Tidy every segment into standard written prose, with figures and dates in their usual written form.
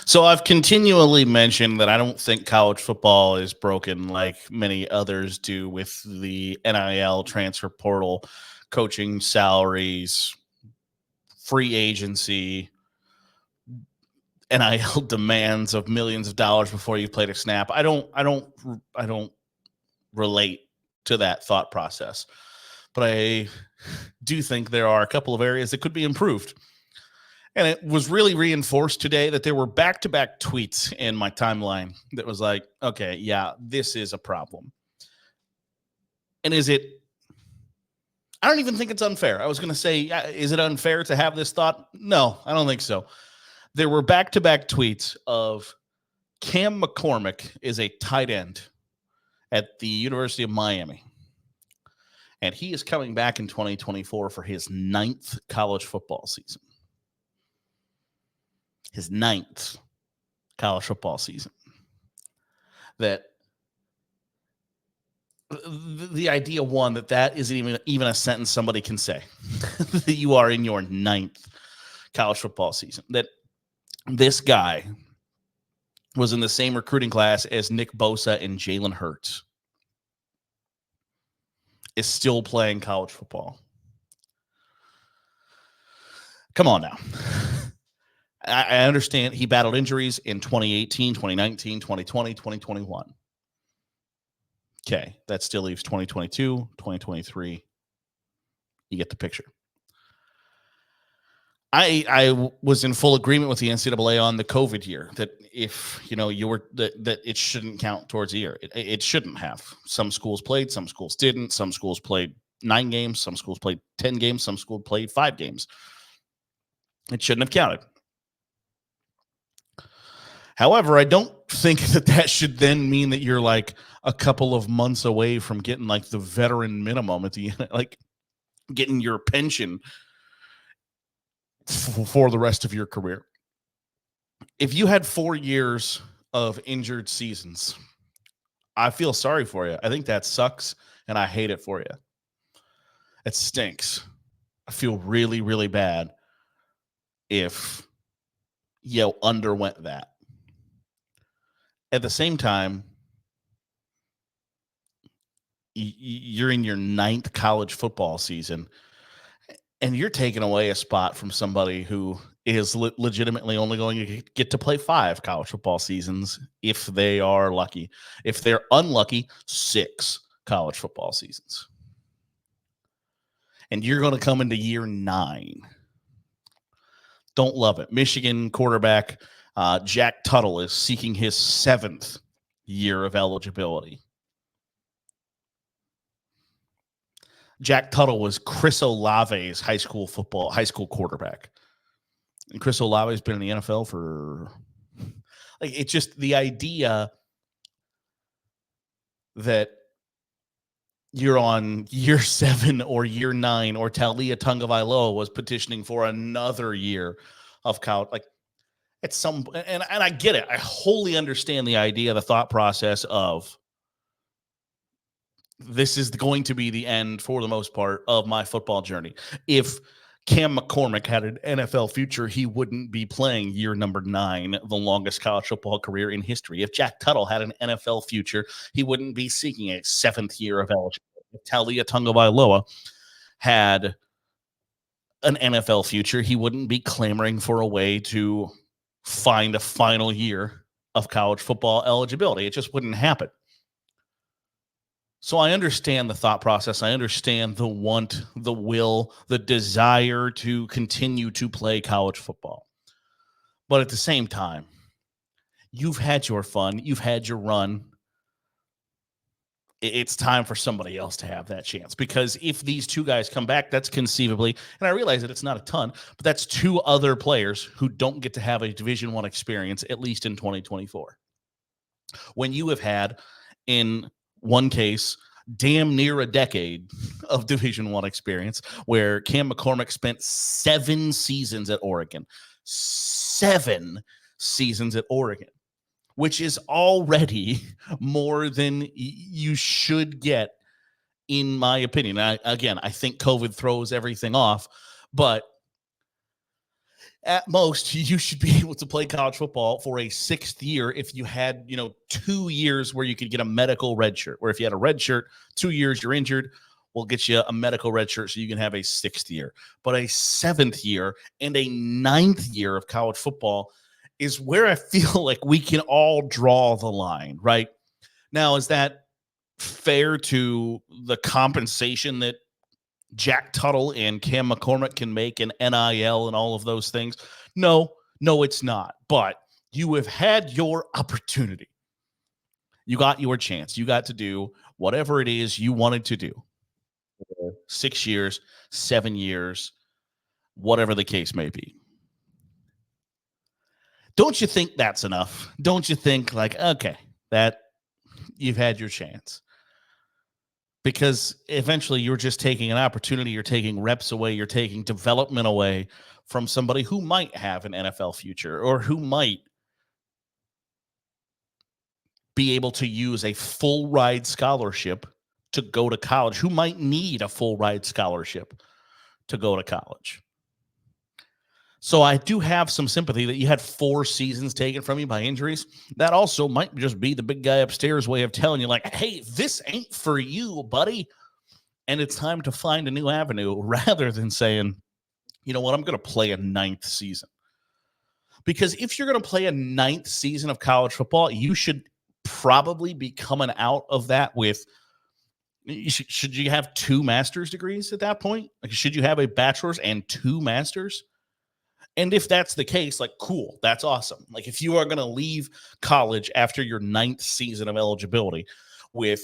So I've continually mentioned that I don't think college football is broken like many others do with the NIL transfer portal, coaching salaries, free agency, NIL demands of millions of dollars before you played a snap. I don't relate to that thought process. But I do think there are a couple of areas that could be improved. And it was really reinforced today that there were back-to-back tweets in my timeline that was like, okay, yeah, this is a problem. And I don't even think it's unfair. I was going to say, is it unfair to have this thought? No, I don't think so. There were back-to-back tweets of Cam McCormick is a tight end at the University of Miami. And he is coming back in 2024 for his 9th college football season. His 9th college football season. That the idea, one, that isn't even a sentence somebody can say. That you are in your 9th college football season. That this guy was in the same recruiting class as Nick Bosa and Jalen Hurts. Is still playing college football. Come on now. I understand he battled injuries in 2018, 2019, 2020, 2021. Okay, that still leaves 2022, 2023. You get the picture. I was in full agreement with the NCAA on the COVID year that if you were that it shouldn't count towards a year. It shouldn't have. Some schools played, some schools didn't. Some schools played 9 games, some schools played 10 games, some schools played 5 games. It shouldn't have counted. However, I don't think that should then mean that you're like a couple of months away from getting like the veteran minimum at the end, like getting your pension for the rest of your career. If you had 4 years of injured seasons, I feel sorry for you. I think that sucks, and I hate it for you. It stinks. I feel really, really bad if you underwent that. At the same time, you're in your 9th college football season, and you're taking away a spot from somebody who is legitimately only going to get to play 5 college football seasons if they are lucky. If they're unlucky, 6 college football seasons. And you're going to come into year 9. Don't love it. Michigan quarterback Jack Tuttle is seeking his 7th year of eligibility. Jack Tuttle was Chris Olave's high school quarterback. And Chris Olave has been in the NFL for it's just the idea that you're on year 7 or year 9, or Talia Tagovailoa was petitioning for another year of college. Like, it's and I get it. I wholly understand the idea, the thought process of this is going to be the end, for the most part, of my football journey. If Cam McCormick had an NFL future, he wouldn't be playing year number 9, the longest college football career in history. If Jack Tuttle had an NFL future, he wouldn't be seeking a 7th year of eligibility. If Talia Tagovailoa had an NFL future, he wouldn't be clamoring for a way to find a final year of college football eligibility. It just wouldn't happen. So I understand the thought process. I understand the want, the will, the desire to continue to play college football. But at the same time, you've had your fun. You've had your run. It's time for somebody else to have that chance. Because if these 2 guys come back, that's conceivably, and I realize that it's not a ton, but that's 2 other players who don't get to have a Division I experience, at least in 2024. When you have had, in one case, damn near a decade of Division I experience, where Cam McCormick spent 7 seasons at Oregon. 7 seasons at Oregon, which is already more than you should get, in my opinion. I think COVID throws everything off, but At most, you should be able to play college football for a sixth year if you had, 2 years where you could get a medical red shirt. Where if you had a red shirt, 2 years you're injured, we'll get you a medical red shirt so you can have a sixth year. But a seventh year and a ninth year of college football is where I feel like we can all draw the line, right? Now, is that fair to the compensation that Jack Tuttle and Cam McCormick can make in NIL and all of those things? No, it's not. But you have had your opportunity. You got your chance. You got to do whatever it is you wanted to do. 6 years, 7 years, whatever the case may be. Don't you think that's enough? Don't you think like, okay, that you've had your chance? Because eventually you're just taking an opportunity, you're taking reps away, you're taking development away from somebody who might have an NFL future or who might be able to use a full ride scholarship to go to college, who might need a full ride scholarship to go to college. So I do have some sympathy that you had 4 seasons taken from you by injuries. That also might just be the big guy upstairs way of telling you, like, hey, this ain't for you, buddy. And it's time to find a new avenue rather than saying, you know what, I'm going to play a 9th season. Because if you're going to play a 9th season of college football, you should probably be coming out of that with, should you have 2 master's degrees at that point? Like, should you have a bachelor's and 2 masters? And if that's the case, like, cool, that's awesome. Like, if you are going to leave college after your 9th season of eligibility with,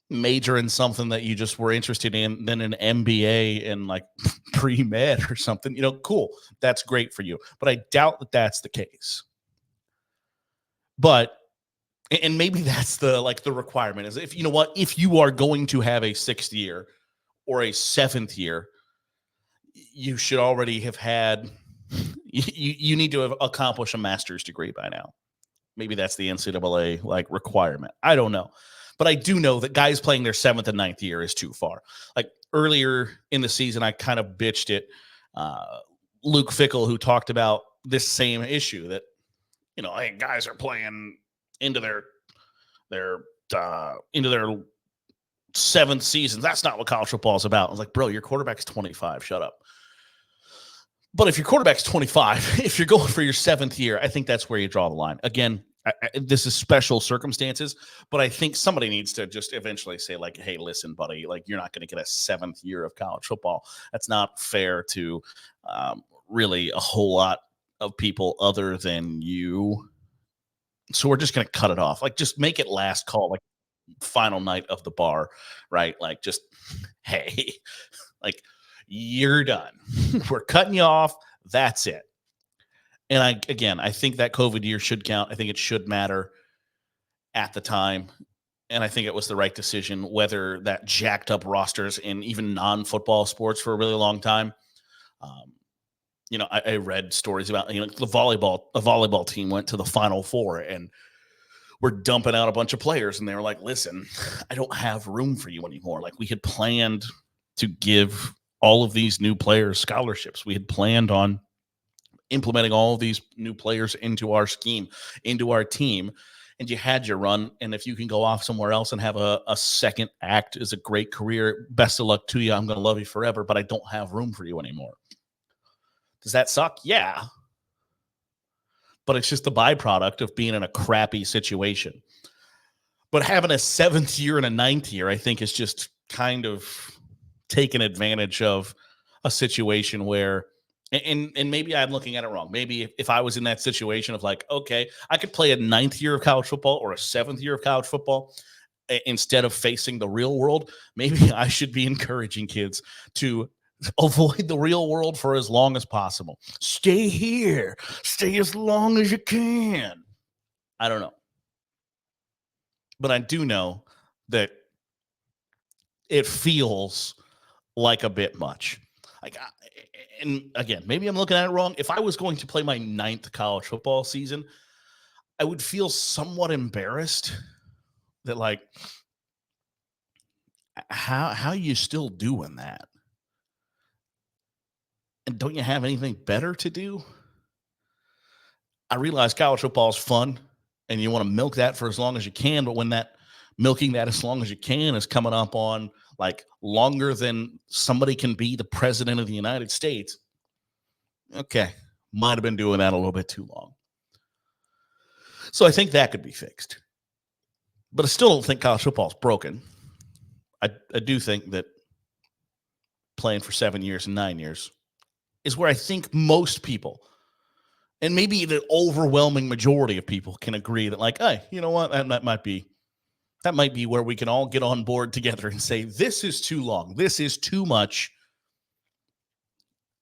major in something that you just were interested in, then an MBA in like pre-med or something, cool. That's great for you. But I doubt that that's the case. But, and maybe that's the requirement is if you are going to have a 6th year or a 7th year, you should already have had, you need to have accomplished a master's degree by now. Maybe that's the NCAA requirement. I don't know. But I do know that guys playing their 7th and 9th year is too far. Like earlier in the season, I kind of bitched at Luke Fickell, who talked about this same issue that, hey, guys are playing into their 7th seasons. That's not what college football is about. I was like, bro, your quarterback's 25. Shut up. But if your quarterback's 25, if you're going for your 7th year, I think that's where you draw the line. Again, this is special circumstances, but I think somebody needs to just eventually say, like, hey, listen, buddy, like, you're not going to get a 7th year of college football. That's not fair to really a whole lot of people other than you. So we're just going to cut it off. Like, just make it last call, like final night of the bar, right? Like, just, hey, like, you're done. We're cutting you off. That's it. And I think that COVID year should count. I think it should matter at the time. And I think it was the right decision, whether that jacked up rosters in even non-football sports for a really long time. I read stories about, a volleyball team went to the Final Four and we're dumping out a bunch of players. And they were like, listen, I don't have room for you anymore. Like, we had planned to give all of these new players scholarships. We had planned on implementing all of these new players into our scheme, into our team, and you had your run. And if you can go off somewhere else and have a second act is a great career, best of luck to you. I'm going to love you forever, but I don't have room for you anymore. Does that suck? Yeah. But it's just the byproduct of being in a crappy situation. But having a 7th year and a 9th year, I think, is just kind of taking advantage of a situation where, and maybe I'm looking at it wrong. Maybe if I was in that situation of like, okay, I could play a 9th year of college football or a 7th year of college football instead of facing the real world, maybe I should be encouraging kids to avoid the real world for as long as possible. Stay here. Stay as long as you can. I don't know. But I do know that it feels like a bit much. And again, maybe I'm looking at it wrong. If I was going to play my 9th college football season, I would feel somewhat embarrassed that, like, how are you still doing that? And don't you have anything better to do? I realize college football is fun and you want to milk that for as long as you can. But when that milking that as long as you can is coming up on like longer than somebody can be the president of the United States, okay, might have been doing that a little bit too long. So I think that could be fixed. But I still don't think college football is broken. I do think that playing for 7 years and 9 years is where I think most people, and maybe the overwhelming majority of people, can agree that, like, hey, you know what, that might be where we can all get on board together and say, this is too long. This is too much.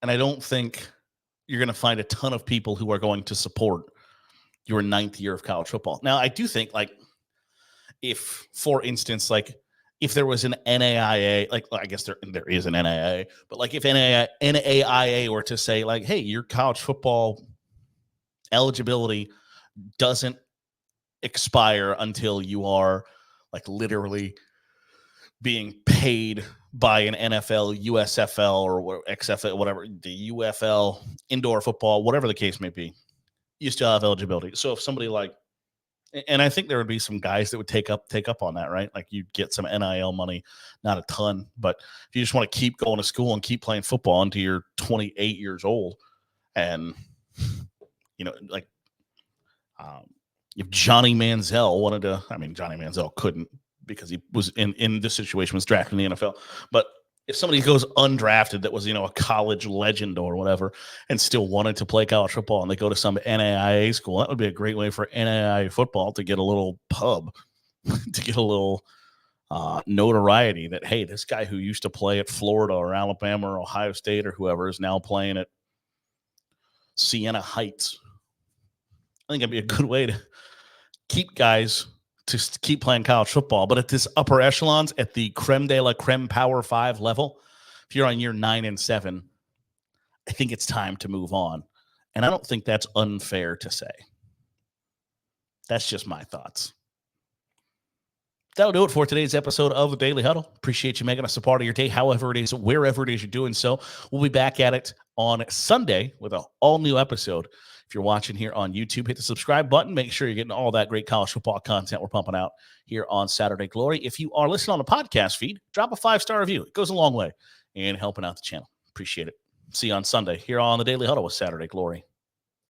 And I don't think you're going to find a ton of people who are going to support your 9th year of college football. Now, I do think, like, if, for instance, like, if there was an NAIA, like, I guess there is an NAIA, but like if NAIA were to say, like, hey, your college football eligibility doesn't expire until you are like literally being paid by an NFL, USFL, or XFL, whatever, the UFL, indoor football, whatever the case may be, you still have eligibility. So if somebody like, and I think there would be some guys that would take up on that, right? Like you'd get some NIL money, not a ton, but if you just want to keep going to school and keep playing football until you're 28 years old, and you know, like if Johnny Manziel wanted to, I mean, Johnny Manziel couldn't because he was in this situation, was drafted in the NFL, but if somebody goes undrafted that was, you know, a college legend or whatever and still wanted to play college football and they go to some NAIA school, that would be a great way for NAIA football to get a little pub, to get a little notoriety that, hey, this guy who used to play at Florida or Alabama or Ohio State or whoever is now playing at Siena Heights. I think it'd be a good way to keep guys to keep playing college football. But at this upper echelons, at the creme de la creme Power 5 level, if you're on year 9 and 7, I think it's time to move on. And I don't think that's unfair to say. That's just my thoughts. That'll do it for today's episode of the Daily Huddle. Appreciate you making us a part of your day, however it is, wherever it is you're doing so. We'll be back at it on Sunday with an all-new episode. If you're watching here on YouTube, hit the subscribe button. Make sure you're getting all that great college football content we're pumping out here on Saturday Glory. If you are listening on the podcast feed, drop a 5-star review. It goes a long way in helping out the channel. Appreciate it. See you on Sunday here on the Daily Huddle with Saturday Glory.